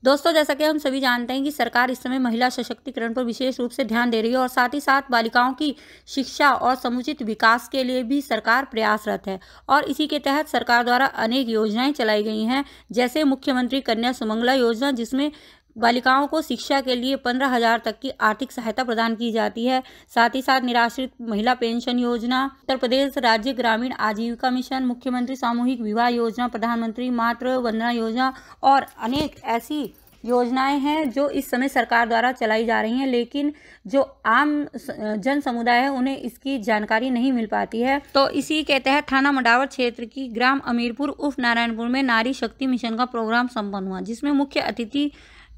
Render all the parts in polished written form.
दोस्तों, जैसा कि हम सभी जानते हैं कि सरकार इस समय महिला सशक्तिकरण पर विशेष रूप से ध्यान दे रही है और साथ ही साथ बालिकाओं की शिक्षा और समुचित विकास के लिए भी सरकार प्रयासरत है। और इसी के तहत सरकार द्वारा अनेक योजनाएं चलाई गई हैं, जैसे मुख्यमंत्री कन्या सुमंगला योजना, जिसमें बालिकाओं को शिक्षा के लिए 15,000 तक की आर्थिक सहायता प्रदान की जाती है। साथ ही साथ निराश्रित महिला पेंशन योजना, उत्तर प्रदेश राज्य ग्रामीण आजीविका मिशन, मुख्यमंत्री सामूहिक विवाह योजना, प्रधानमंत्री मातृ वंदना योजना और अनेक ऐसी योजनाएं हैं जो इस समय सरकार द्वारा चलाई जा रही हैं, लेकिन जो आम जन समुदाय है उन्हें इसकी जानकारी नहीं मिल पाती है। तो इसी के तहत थाना मडावर क्षेत्र की ग्राम अमीरपुर उर्फ नारायणपुर में नारी शक्ति मिशन का प्रोग्राम संपन्न हुआ, जिसमें मुख्य अतिथि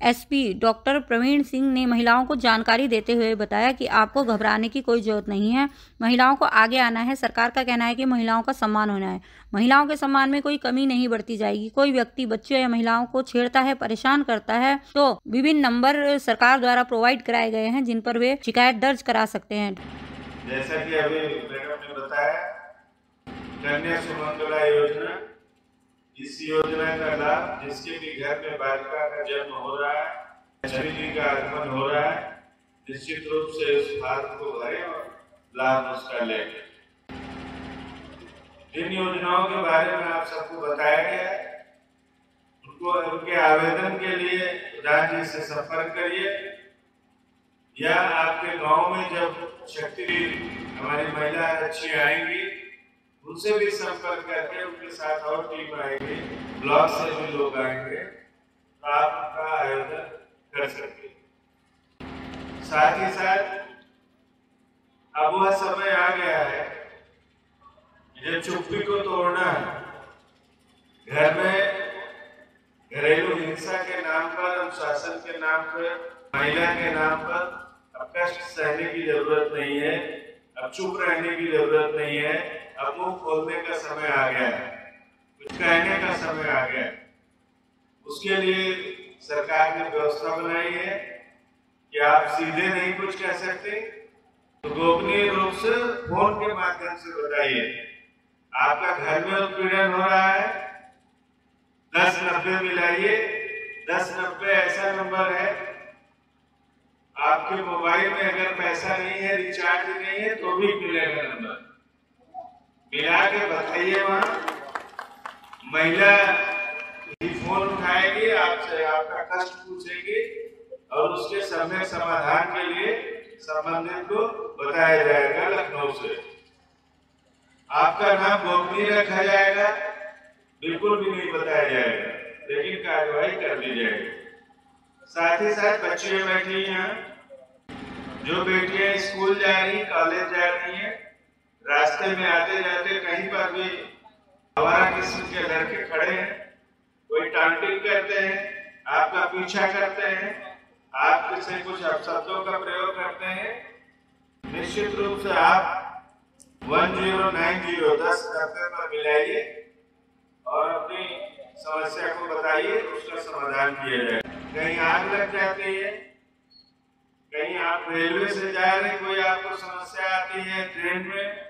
एसपी डॉक्टर प्रवीण सिंह ने महिलाओं को जानकारी देते हुए बताया कि आपको घबराने की कोई जरूरत नहीं है, महिलाओं को आगे आना है। सरकार का कहना है कि महिलाओं का सम्मान होना है, महिलाओं के सम्मान में कोई कमी नहीं बरती जाएगी। कोई व्यक्ति बच्चों या महिलाओं को छेड़ता है, परेशान करता है, तो विभिन्न नंबर सरकार द्वारा प्रोवाइड कराए गए हैं जिन पर वे शिकायत दर्ज करा सकते हैं। जैसा कि अभी मैडम ने बताया, कन्या सुमंगला योजना, इस योजना का लाभ जिसके भी घर में बालिका का जन्म हो रहा है, लक्ष्मी का आगमन हो रहा है, निश्चित रूप से उस फार्म को भरें और लाभ उसका लें। इन योजनाओं के बारे में आप सबको बताया गया है। उनके आवेदन के लिए प्रधान जी से संपर्क करिए, या आपके गांव में जब शक्ति हमारी महिला अच्छी आएंगी उनसे भी संपर्क करके उनके साथ और टीम आएंगे, ब्लॉक से भी लोग आएंगे, तो आप उनका आयोजन कर सकते हैं। साथ ही साथ अब वह समय आ गया है जब चुप्पी को तोड़ना है। घर में घरेलू हिंसा के नाम पर, अनुशासन के नाम पर, महिला के नाम पर अब कष्ट सहने की जरूरत नहीं है, अब चुप रहने की जरूरत नहीं है। अब मुंह खोलने का समय आ गया है, कुछ कहने का समय आ गया है। उसके लिए सरकार ने व्यवस्था बनाई है कि आप सीधे नहीं कुछ कह सकते, तो गोपनीय रूप से फोन के माध्यम से बताइए। आपका घर में उत्पीड़न हो रहा है, 1090 मिलाइए। 1090 ऐसा नंबर है, आपके मोबाइल में अगर पैसा नहीं है, रिचार्ज नहीं है, तो भी मिलेगा नंबर। मिला के बताइए, वहां महिला ही फोन उठाएगी, आपसे आपका कष्ट पूछेगी और उसके समय समाधान के लिए संबंधित को बताया जाएगा। लखनऊ से आपका नाम गोपनीय रखा जाएगा, बिल्कुल भी नहीं बताया जाएगा, लेकिन कार्रवाई कर दी जाएगी। साथ ही साथ बच्चियां बैठी हैं, जो बेटियां स्कूल जा रही, कॉलेज जा रही हैं, रास्ते में आते जाते कहीं पर भी हमारा किस्म के लड़के खड़े हैं, कोई टांटिंग करते हैं, आपका पीछा करते हैं, आपसे कुछ अपशब्दों का प्रयोग करते हैं, निश्चित रूप से आप 1090 1090 पर मिलाइए और अपनी समस्या को बताइए, उसका समाधान किया जाए। कहीं आग लग जाती है, कहीं आप रेलवे से जा रहे, कोई आपको समस्या आती है ट्रेन में,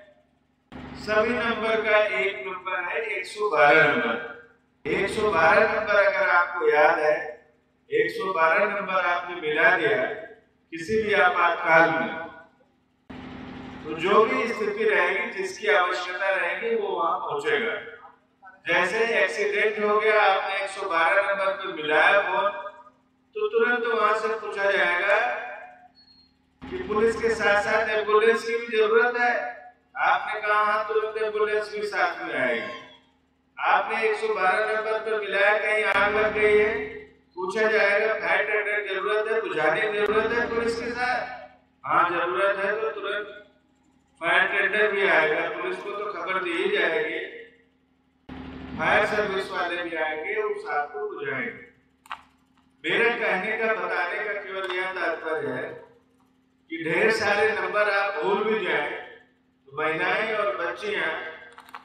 सभी नंबर का एक नंबर है 112 नंबर। 112 नंबर अगर आपको याद है, 112 नंबर आपने मिला दिया किसी भी आपातकाल में, तो जो भी स्थिति रहेगी, जिसकी आवश्यकता रहेगी, वो वहां पहुंचेगा। जैसे एक्सीडेंट हो गया, आपने 112 नंबर पर मिलाया फोन, तो तुरंत वहां से पूछा जाएगा कि पुलिस के साथ साथ एम्बुलेंस की भी जरूरत है। आपने कहा तुरंत एम्बुलेंस भी साथ में आएगी। आपने 112 नंबर पर मिलाया, कहीं आग लग गई है, पूछा जाएगा फायर टेंडर जरूरत है, बुझाने की जरूरत है पुलिस के साथ। हाँ जरूरत है, तो तुरंत फायर टेंडर भी आएगा, पुलिस को तो खबर दी ही जाएगी, फायर सर्विस वाले भी आएंगे, उस आग को बुझाएंगे। मेरे कहने का, बताने का केवल यह तात्पर्य है कि ढेर सारे नंबर आप भूल भी जाए तो महिलाएं और बच्चियां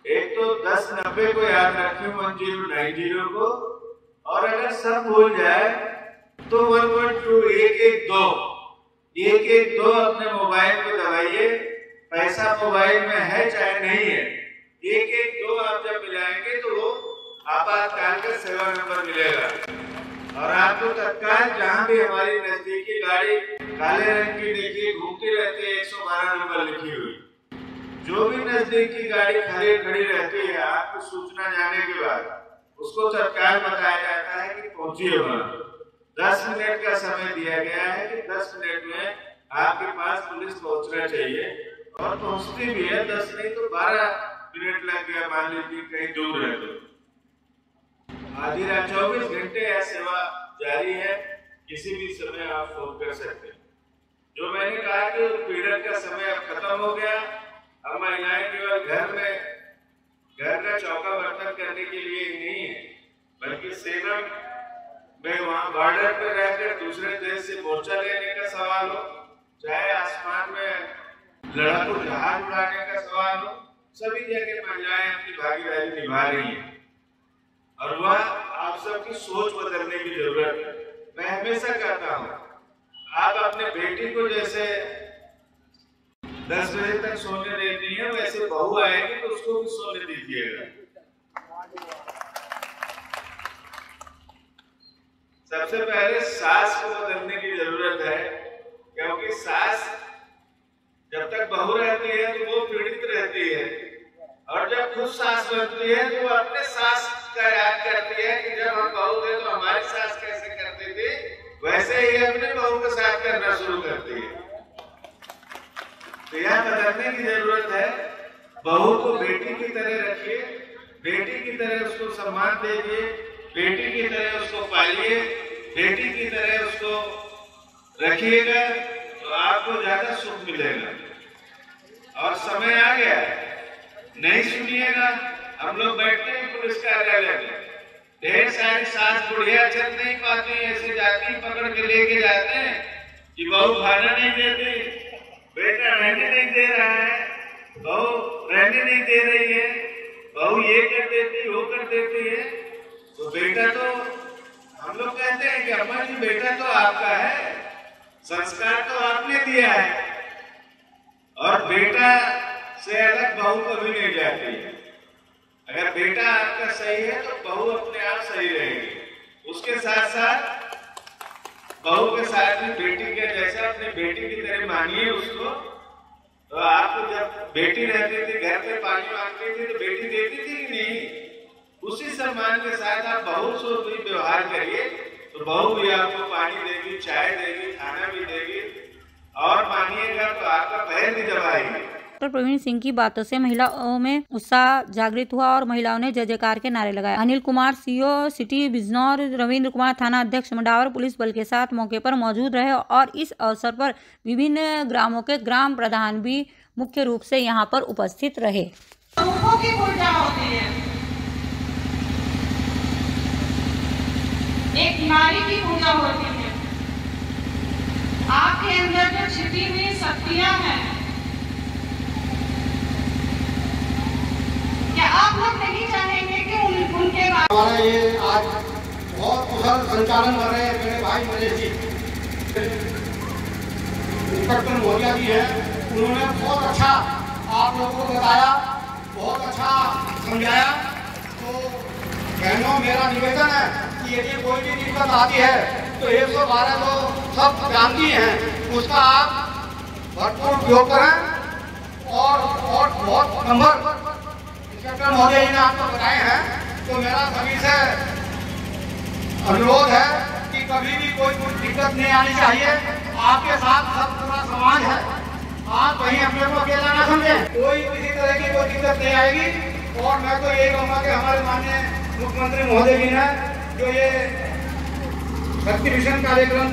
एक तो 1090 को याद रखें, 1090 को, और अगर सब भूल जाए तो 112 112 अपने मोबाइल को दबाइए। पैसा मोबाइल में है चाहे नहीं है, 112 आप जब मिलाएंगे तो वो आपातकाल का सेवा नंबर मिलेगा। और आपको तत्काल जहां भी हमारी नजदीकी गाड़ी काले रंग की देखिए घूमती रहती है 112 नंबर लिखी हुई, जो भी नजदीकी गाड़ी खड़ी रहती है आपको सूचना जाने के बाद उसको तत्काल बताया जाता है कि पहुंचिए वहां। 10 मिनट का समय दिया गया है कि 10 मिनट में आपके पास पुलिस पहुंचना चाहिए, और पहुंचती भी है। 10 नहीं तो 12 मिनट लग गया, मान लीजिए कहीं दूर है तो। आधी रात 24 घंटे यह सेवा जारी है, किसी भी समय आप फोन कर सकते हैं। जो मैंने कहा कि पीड़न का समय अब खत्म हो गया, अब महिलाएं केवल घर का चौका बर्तन करने के लिए ही नहीं है, बल्कि सेना में वहां बॉर्डर पर रहकर दूसरे देश से मोर्चा लेने का सवाल हो, चाहे आसमान में लड़ाकू जहाज उड़ाने का सवाल हो, सभी जगह महिलाएं अपनी भागीदारी निभा रही हैं। और वह आप सबकी सोच बदलने की जरूरत है। मैं हमेशा कहता हूँ, आप अपने बेटी को जैसे 10 बजे तक सोने देती है, वैसे बहू आएगी तो उसको भी सोने दीजिएगा। सबसे पहले सास को बदलने की जरूरत है, क्योंकि सास जब तक बहू रहती है तो वो पीड़ित रहती है, और जब खुद सास बनती है तो वो अपने सास का याद करती है कि जब हम बहू थे तो हमारी सास कैसे करती थी, वैसे ही अपने बहू के साथ करना शुरू करती है। तो यह बदलने की जरूरत है। बहू को बेटी की तरह रखिए, बेटी की तरह उसको सम्मान दीजिए, बेटी की तरह उसको पालिए, बेटी की तरह उसको रखिएगा तो आपको ज्यादा सुख मिलेगा। और समय आ गया, नहीं सुनिएगा, हम लोग बैठते हैं पुलिस कार्यालय में, ढेर सारी सास बुढ़िया चल नहीं पाती, ऐसे जाती पकड़ के लेके जाते हैं कि बहू खाना नहीं देती, बेटा रहने नहीं दे रहा है, बहू रहने नहीं दे रही है, बहू ये कर देती वो कर देती है। तो बेटा तो हम लोग कहते हैं कि अम्मा जी बेटा तो आपका है, संस्कार तो आपने दिया है, और बेटा से अलग बहू कभी नहीं जाती है। अगर बेटा आपका सही है तो बहू अपने आप सही रहेगी। उसके साथ साथ बहू के साथ में बेटी के जैसा अपनी बेटी की तरह मानिए उसको। तो आपको जब बेटी रहती थी घर पे पानी मांगती थी तो बेटी देती थी कि नहीं, उसी सम्मान के साथ आप बहू से भी व्यवहार करिए तो बहू भी आपको पानी देगी, चाय देगी, खाना भी देगी, और मानिएगा तो आपका पैर भी दबाएगी। डॉक्टर प्रवीण सिंह की बातों से महिलाओं में उत्साह जागृत हुआ और महिलाओं ने जय जयकार के नारे लगाए। अनिल कुमार सीओ सिटी बिजनौर, रविंद्र कुमार थाना अध्यक्ष मंडावर पुलिस बल के साथ मौके पर मौजूद रहे, और इस अवसर पर विभिन्न ग्रामों के ग्राम प्रधान भी मुख्य रूप से यहां पर उपस्थित रहे। की पूजा होती है, एक नारी की पूजा होती है। आपके अंदर जो छिपी हुई शक्तियां हैं, क्या आप लोग नहीं चाहेंगे कि उनके हमारा ये आज बहुत कुशल संचालन कर रहे हैं मेरे भाई मनीष जी, इंस्पेक्टर मोहरिया जी है, उन्होंने बहुत अच्छा आप लोगों को बताया, बहुत अच्छा समझाया। तो बहनों मेरा निवेदन है कि यदि कोई भी दिक्कत आती है तो 112 तो सब जानती हैं, उसका आप भरपूर उपयोग करें। और बहुत नंबर इंस्पेक्टर महोदय जी ने आपको बताए हैं, तो मेरा सभी से अनुरोध है कि कभी भी कोई दिक्कत नहीं आनी चाहिए। आपके साथ सब पूरा समाज है, आप कहीं अपने को अकेला ना समझें, कोई किसी तरह की कोई दिक्कत नहीं आएगी। और मैं तो यही कहूँगा कि हमारे माननीय मुख्यमंत्री महोदय जी ने जो ये शक्ति मिशन कार्यक्रम